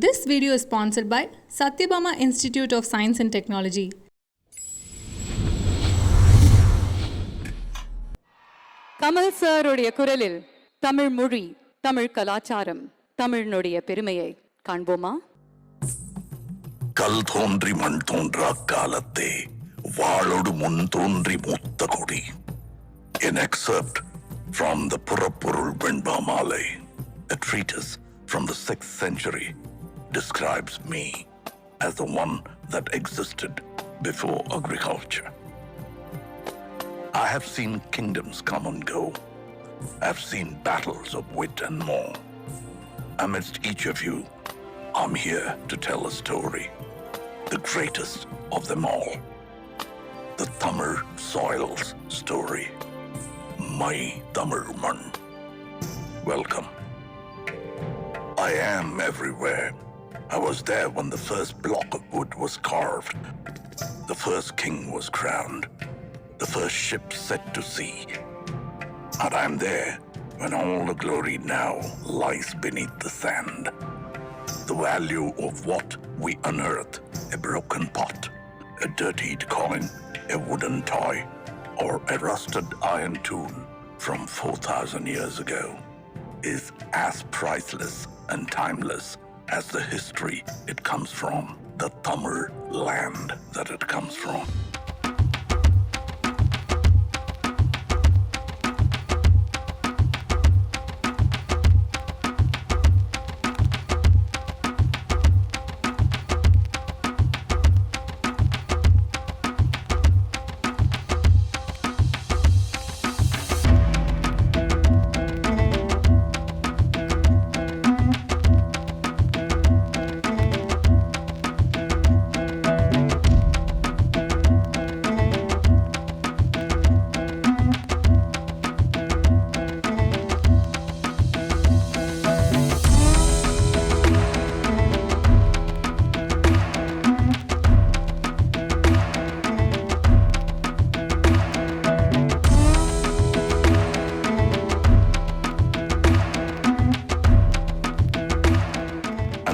This video is sponsored by Satyabama Institute of Science and Technology. Kamal sir உடைய குரலில் தமிழ் மொழி, தமிழ் கலாச்சாரம், தமிழினுடைய பெருமையை காண்போமா? கல் தோன்றி மண் தோன்றா காலத்தே வாளோடு முன் தோன்றி மூத்த கொடி. An excerpt from the Purapurul Venbamale, a treatise from the 6th century, describes me as the one that existed before agriculture. I have seen kingdoms come and go. I've seen battles of wit and more. Amidst each of you, I'm here to tell a story, the greatest of them all. The Tamil soil's story. My Tamil man. Welcome. I am everywhere. I was there when the first block of wood was carved. The first king was crowned. The first ship set to sea. And I'm there when all the glory now lies beneath the sand. The value of what we unearth, a broken pot, a dirtied coin, a wooden toy, or a rusted iron tool from 4,000 years ago, is as priceless and timeless as the history it comes from, the Tamil land that it comes from.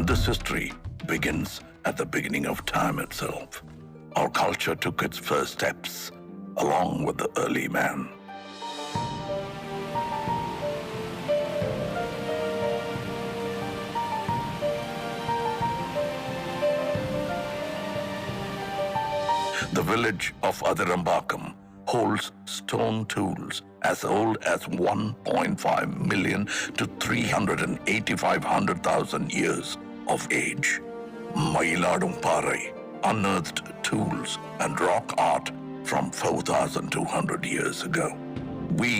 This history begins at the beginning of time itself. Our culture took its first steps along with the early man. The village of Adirambakam holds stone tools as old as 1.5 million to 385,000 years of age. Mailadumparai unearthed tools and rock art from 4,200 years ago. We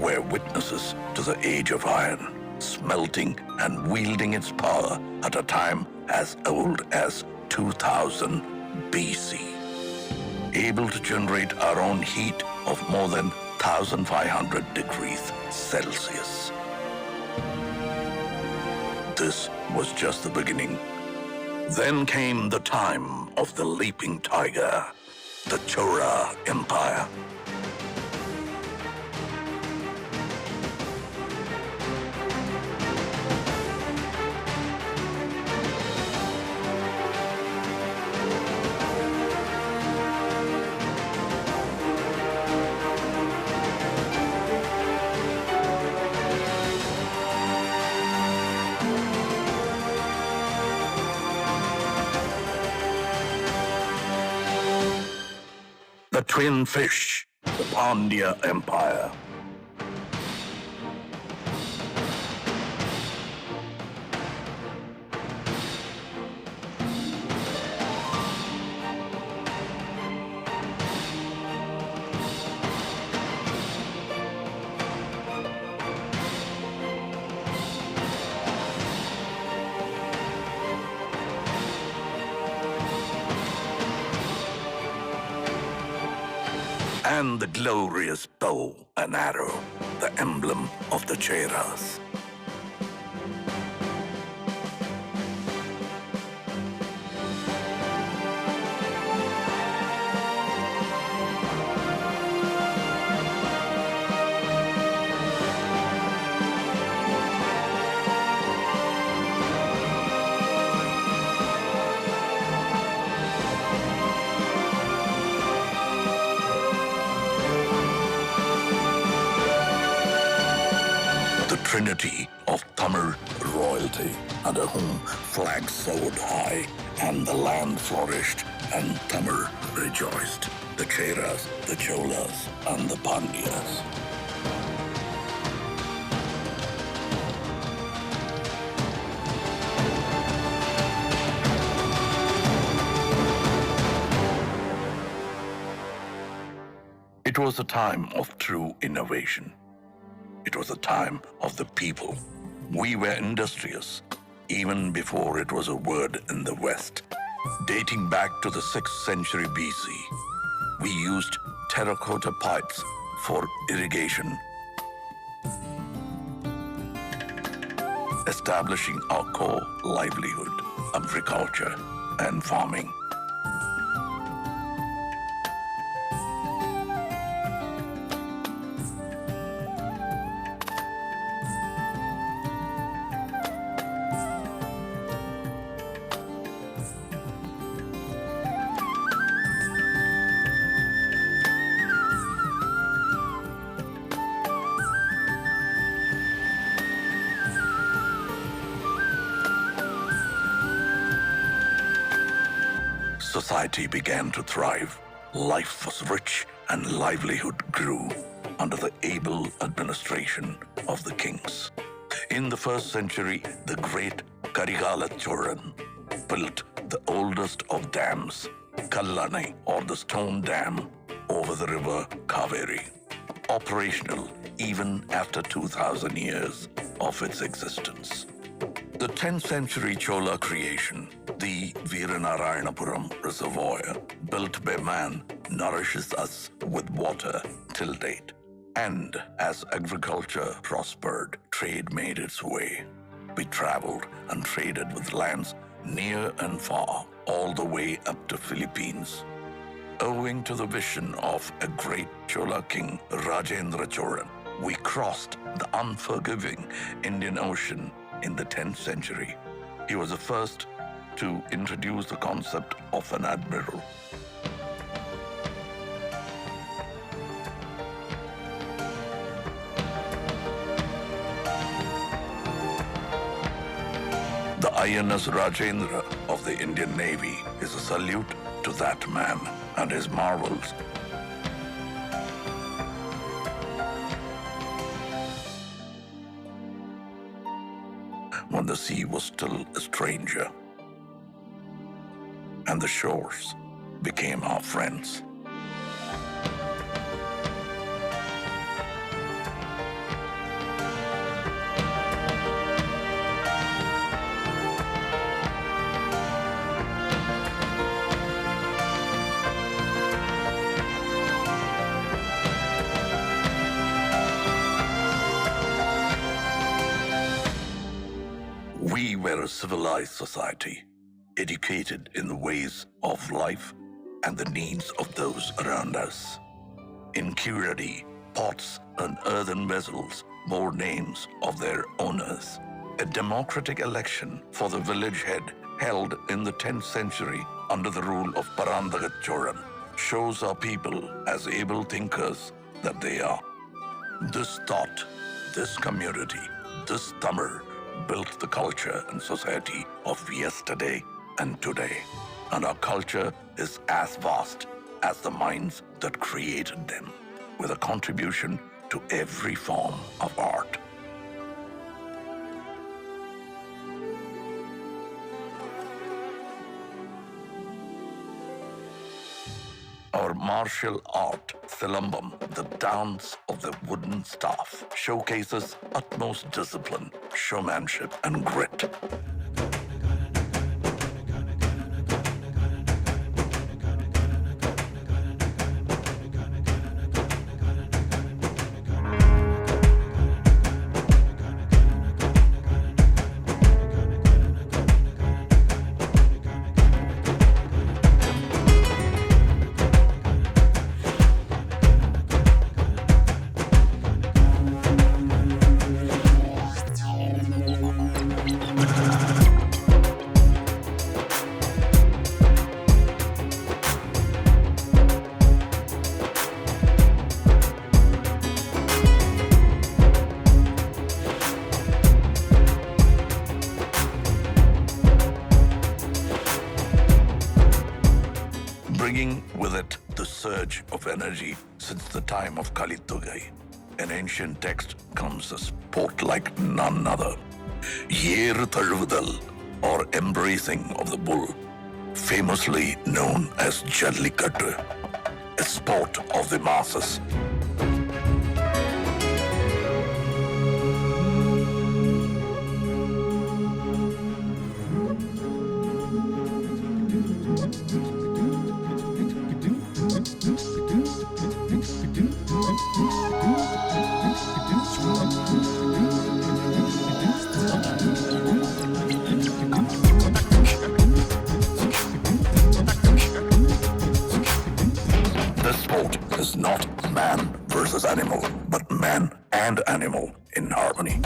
were witnesses to the age of iron, smelting and wielding its power at a time as old as 2000 BC. Able to generate our own heat of more than 1,500 degrees Celsius. This was just the beginning. Then came the time of the leaping tiger, the Chola Empire. The twin fish, the Pandya Empire. And the glorious bow and arrow, the emblem of the Cheras. trinity of Tamil royalty, under whom flags soared high and the land flourished and Tamil rejoiced. The Cheras, the Cholas, and the Pandyas. It was a time of true innovation. It was a time of the people. We were industrious, even before it was a word in the West. Dating back to the 6th century BC, we used terracotta pipes for irrigation, establishing our core livelihood, agriculture and farming. Society began to thrive. Life was rich and livelihood grew under the able administration of the kings. In the 1st century, the great Karigala Choran built the oldest of dams, Kallane, or the stone dam, over the river Kaveri, operational even after 2,000 years of its existence. The 10th century Chola creation, the Veeranarayanapuram Reservoir, built by man, nourishes us with water till date. And as agriculture prospered, trade made its way. We traveled and traded with lands near and far, all the way up to Philippines. Owing to the vision of a great Chola king, Rajendra Cholan, we crossed the unforgiving Indian Ocean in the 10th century. He was the first to introduce the concept of an admiral. The INS Rajendra of the Indian Navy is a salute to that man and his marvels. When the sea was still a stranger and the shores became our friends. We were a civilized society, educated in the ways of life and the needs of those around us. In Kiradi, pots and earthen vessels bore names of their owners. A democratic election for the village head held in the 10th century under the rule of Parandagat Choran shows our people as able thinkers that they are. This thought, this community, this Tamil built the culture and society of yesterday and today. And our culture is as vast as the minds that created them, with a contribution to every form of art. Our martial art, Silambam, the dance of the wooden staff, showcases utmost discipline, showmanship, and grit. bringing with it the surge of energy since the time of Kalitugai. An ancient text comes a sport like none other. Yeru Tazhuvudal, or embracing of the bull, famously known as Jallikattu, a sport of the masses. This sport is not man versus animal, but man and animal in harmony.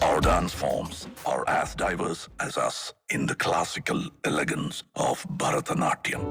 Our dance forms are as diverse as us in the classical elegance of Bharatanatyam.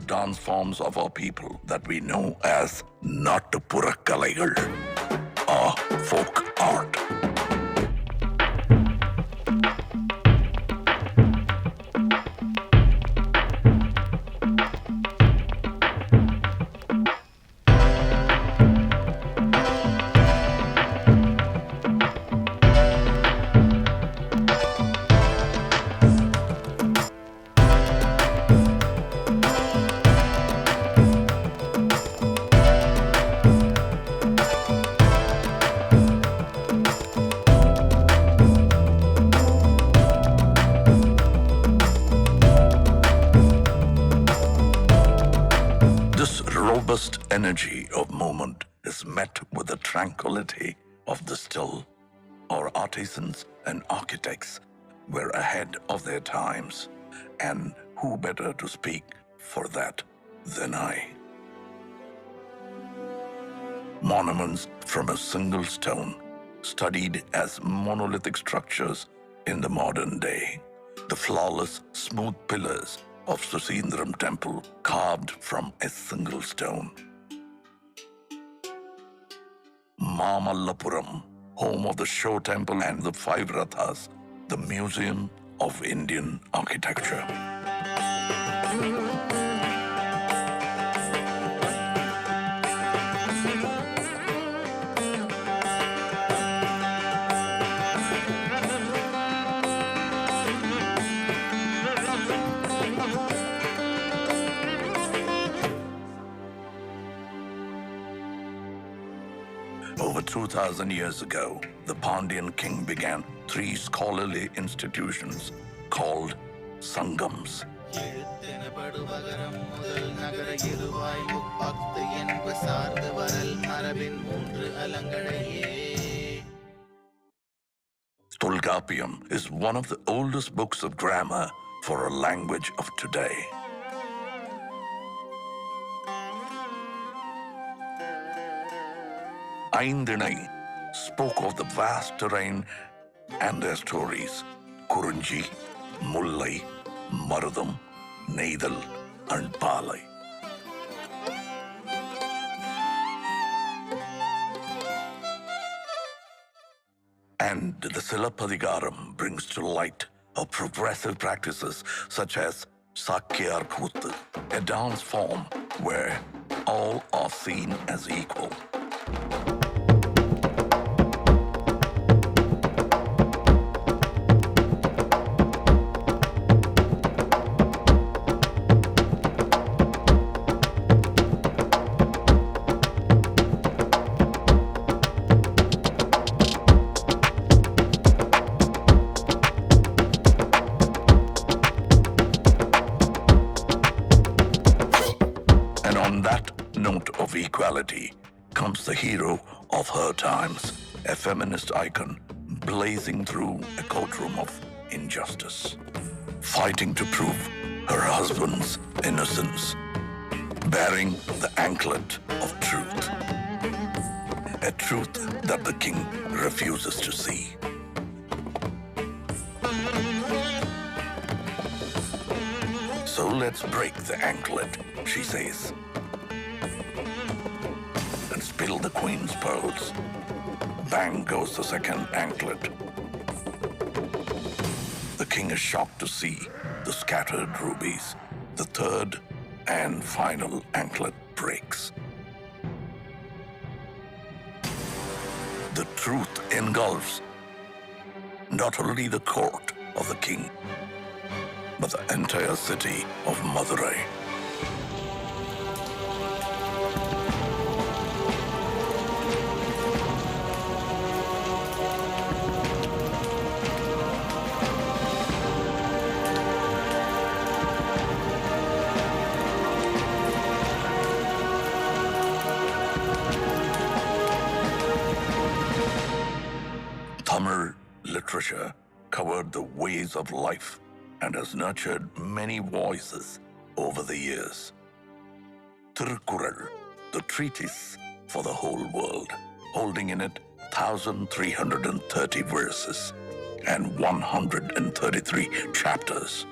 Dance forms of our people that we know as Nattupurakkalaikal, or folk art. Robust energy of movement is met with the tranquility of the still. Our artisans and architects were ahead of their times, and who better to speak for that than I? Monuments from a single stone, studied as monolithic structures in the modern day. The flawless, smooth pillars of Susindram temple carved from a single stone. Mamallapuram, home of the Show Temple and the Five Rathas, the Museum of Indian Architecture. Over 2,000 years ago, the Pandyan king began 3 scholarly institutions called Sangams. Tolkappiyam is one of the oldest books of grammar for a language of today. Aindinai spoke of the vast terrain and their stories. Kurunji, Mullai, Marudam, Neidal, and Palai. And the Silapadigaram brings to light of progressive practices such as Sakyar Kut, a dance form where all are seen as equal. And on that note of equality comes the hero of her times, a feminist icon blazing through a courtroom of injustice, fighting to prove her husband's innocence, bearing the anklet of truth, a truth that the king refuses to see. So let's break the anklet, she says, and spill the queen's pearls. Bang goes the second anklet. The king is shocked to see the scattered rubies. The third and final anklet breaks. The truth engulfs not only the court of the king, but the entire city of Madurai. Tamil literature covered the ways of life and has nurtured many voices over the years. Tirukkural, the treatise for the whole world, holding in it 1,330 verses and 133 chapters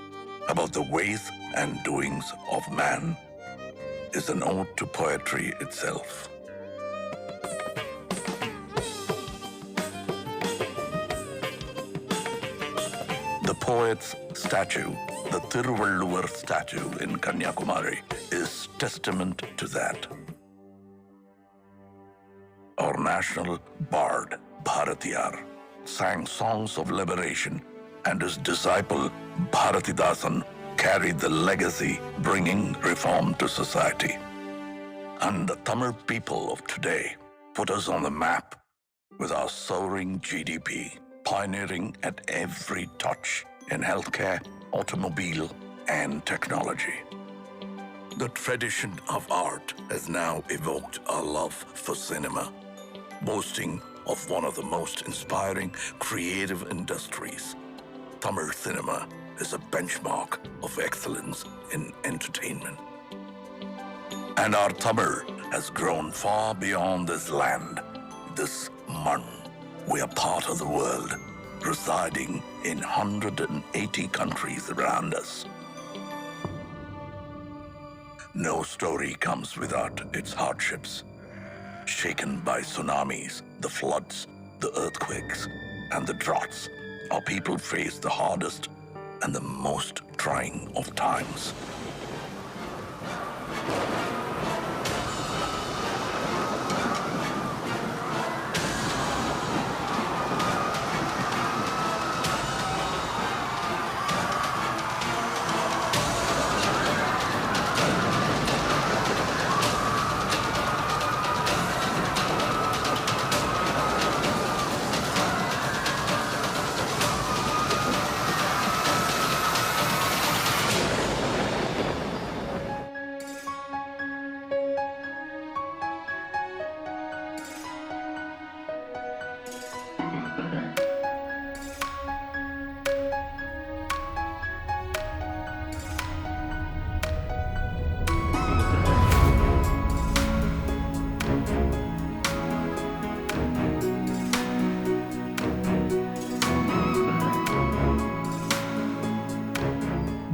about the ways and doings of man, is an ode to poetry itself. The poet's statue, the Thiruvalluvar statue in Kanyakumari, is testament to that. Our national bard, Bharatiyar, sang songs of liberation, and his disciple, Bharatidasan, carried the legacy, bringing reform to society. And the Tamil people of today put us on the map with our soaring GDP, pioneering at every touch in healthcare, automobile, and technology. The tradition of art has now evoked our love for cinema, boasting of one of the most inspiring creative industries. Tamil cinema is a benchmark of excellence in entertainment. And our Tamil has grown far beyond this land, this man. We are part of the world, residing in 180 countries around us. No story comes without its hardships. Shaken by tsunamis, the floods, the earthquakes, and the droughts, our people face the hardest and the most trying of times.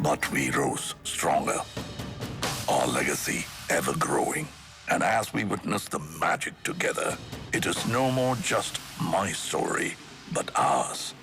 But we rose stronger, our legacy ever growing. And as we witness the magic together, it is no more just my story, but ours.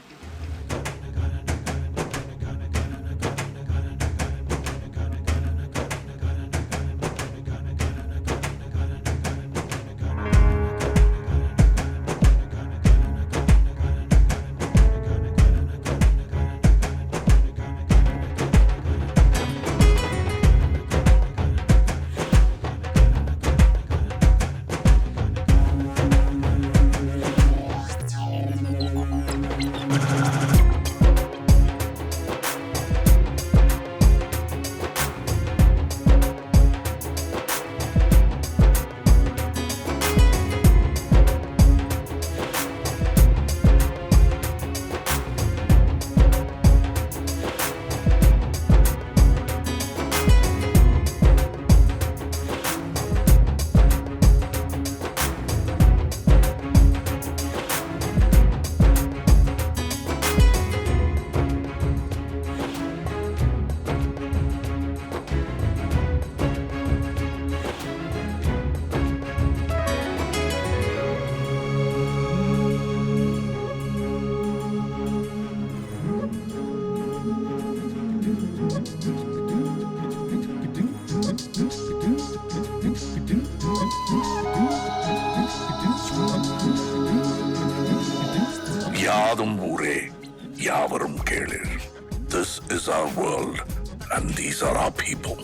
யாதும் ஊரே யாவரும் கேளிர். This is our world and these are our people.